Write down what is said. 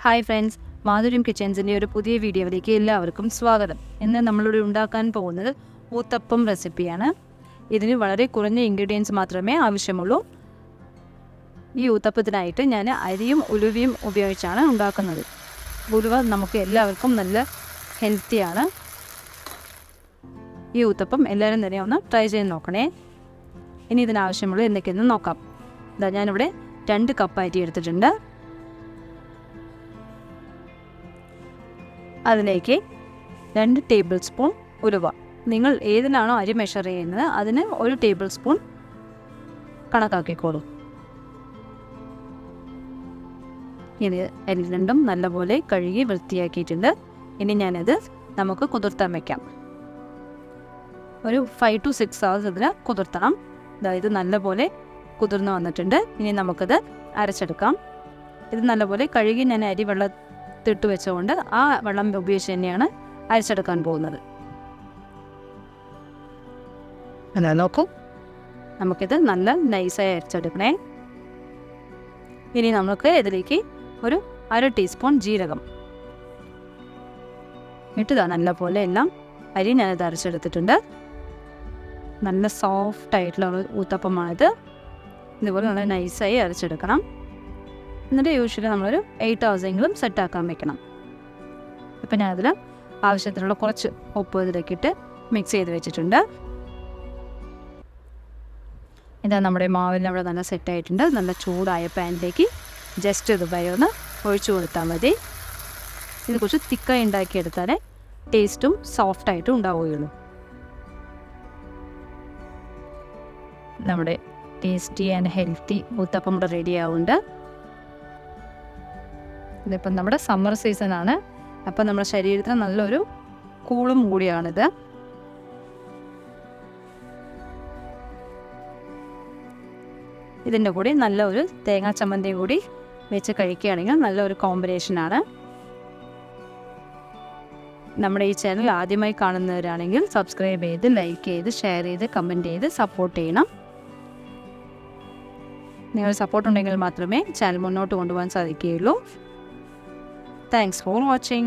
Hi friends, മാധുര്യം കിച്ചൻസിൻ്റെ ഒരു പുതിയ വീഡിയോയിലേക്ക് എല്ലാവർക്കും സ്വാഗതം. ഇന്ന് നമ്മളിവിടെ ഉണ്ടാക്കാൻ പോകുന്നത് ഊത്തപ്പം റെസിപ്പിയാണ്. ഇതിന് വളരെ കുറഞ്ഞ ഇൻഗ്രീഡിയൻസ് മാത്രമേ ആവശ്യമുള്ളൂ. ഈ ഊത്തപ്പത്തിനായിട്ട് ഞാൻ അരിയും ഉലുവയും ഉപയോഗിച്ചാണ് ഉണ്ടാക്കുന്നത്. ഉലുവ നമുക്ക് എല്ലാവർക്കും നല്ല ഹെൽത്തിയാണ്. ഈ ഊത്തപ്പം എല്ലാവരും തന്നെ ഒന്ന് ട്രൈ ചെയ്ത് നോക്കണേ. ഇനി ഇതിനാവശ്യമുള്ള എന്തൊക്കെയെന്ന് നോക്കാം. ഞാനിവിടെ 2 കപ്പ് അരി എടുത്തിട്ടുണ്ട്. അതിലേക്ക് 2 ടേബിൾ സ്പൂൺ ഉലുവ. നിങ്ങൾ ഏതിനാണോ അരി മെഷർ ചെയ്യുന്നത് അതിന് 1 ടേബിൾ സ്പൂൺ കണക്കാക്കിക്കോളൂ. ഇത് അരി രണ്ടും നല്ലപോലെ കഴുകി വൃത്തിയാക്കിയിട്ടുണ്ട്. ഇനി ഞാനത് നമുക്ക് കുതിർത്താൻ വയ്ക്കാം. ഒരു 5 to 6 hours ഇതിന് കുതിർത്തണം. അതായത് നല്ലപോലെ കുതിർന്ന് വന്നിട്ടുണ്ട്. ഇനി നമുക്കത് അരച്ചെടുക്കാം. ഇത് നല്ലപോലെ കഴുകി ഞാൻ അരി വെള്ളത്തിട്ട് വെച്ചുകൊണ്ട് ആ വെള്ളം ഉപയോഗിച്ച് തന്നെയാണ് അരച്ചെടുക്കാൻ പോകുന്നത്. അതാ നോക്കൂ, നമുക്കിത് നല്ല നൈസായി അരച്ചെടുക്കണേ. ഇനി നമുക്ക് ഇതിലേക്ക് ഒരു 1/2 ടീസ്പൂൺ ജീരകം ഇട്ടതാ നല്ലപോലെ എല്ലാം അരി ഞാനത് അരച്ചെടുത്തിട്ടുണ്ട്. നല്ല സോഫ്റ്റായിട്ടുള്ള ഊത്തപ്പമാണിത്. ഇതുപോലെ നല്ല നൈസായി അരച്ചെടുക്കണം. എന്നിട്ട് യൂഷ്വലി നമ്മളൊരു 8 hours എങ്കിലും സെറ്റാക്കാൻ വെക്കണം. ഇപ്പം ഞാനതിൽ ആവശ്യത്തിനുള്ള കുറച്ച് ഉപ്പ് ഇതിലേക്കിട്ട് മിക്സ് ചെയ്ത് വെച്ചിട്ടുണ്ട്. ഇതാ നമ്മുടെ മാവെല്ലാം അവിടെ നല്ല സെറ്റായിട്ടുണ്ട്. നല്ല ചൂടായ പാനിലേക്ക് ജസ്റ്റ് ഇതുപോലെ ഒന്ന് ഒഴിച്ചു കൊടുത്താൽ മതി. ഇത് കുറച്ച് തിക്കായി ഉണ്ടാക്കിയെടുത്താലേ ടേസ്റ്റും സോഫ്റ്റായിട്ടും ഉണ്ടാവുകയുള്ളൂ. നമ്മുടെ ടേസ്റ്റി ആൻഡ് ഹെൽത്തി ഊത്തപ്പം ഇവിടെ റെഡി ആവുന്നുണ്ട്. ഇതിപ്പം നമ്മുടെ സമ്മർ സീസണാണ്. അപ്പം നമ്മുടെ ശരീരത്തിന് നല്ലൊരു കൂളും കൂടിയാണിത്. ഇതിൻ്റെ കൂടി നല്ല ഒരു തേങ്ങാ ചമ്മന്തി കൂടി വെച്ച് കഴിക്കുകയാണെങ്കിൽ നല്ലൊരു കോമ്പിനേഷനാണ്. നമ്മുടെ ഈ ചാനൽ ആദ്യമായി കാണുന്നവരാണെങ്കിൽ സബ്സ്ക്രൈബ് ചെയ്ത്, ലൈക്ക് ചെയ്ത്, ഷെയർ ചെയ്ത്, കമൻറ്റ് ചെയ്ത് സപ്പോർട്ട് ചെയ്യണം. നിങ്ങൾ സപ്പോർട്ട് ഉണ്ടെങ്കിൽ മാത്രമേ ചാനൽ മുന്നോട്ട് കൊണ്ടുപോകാൻ സാധിക്കുകയുള്ളൂ. Thanks for watching.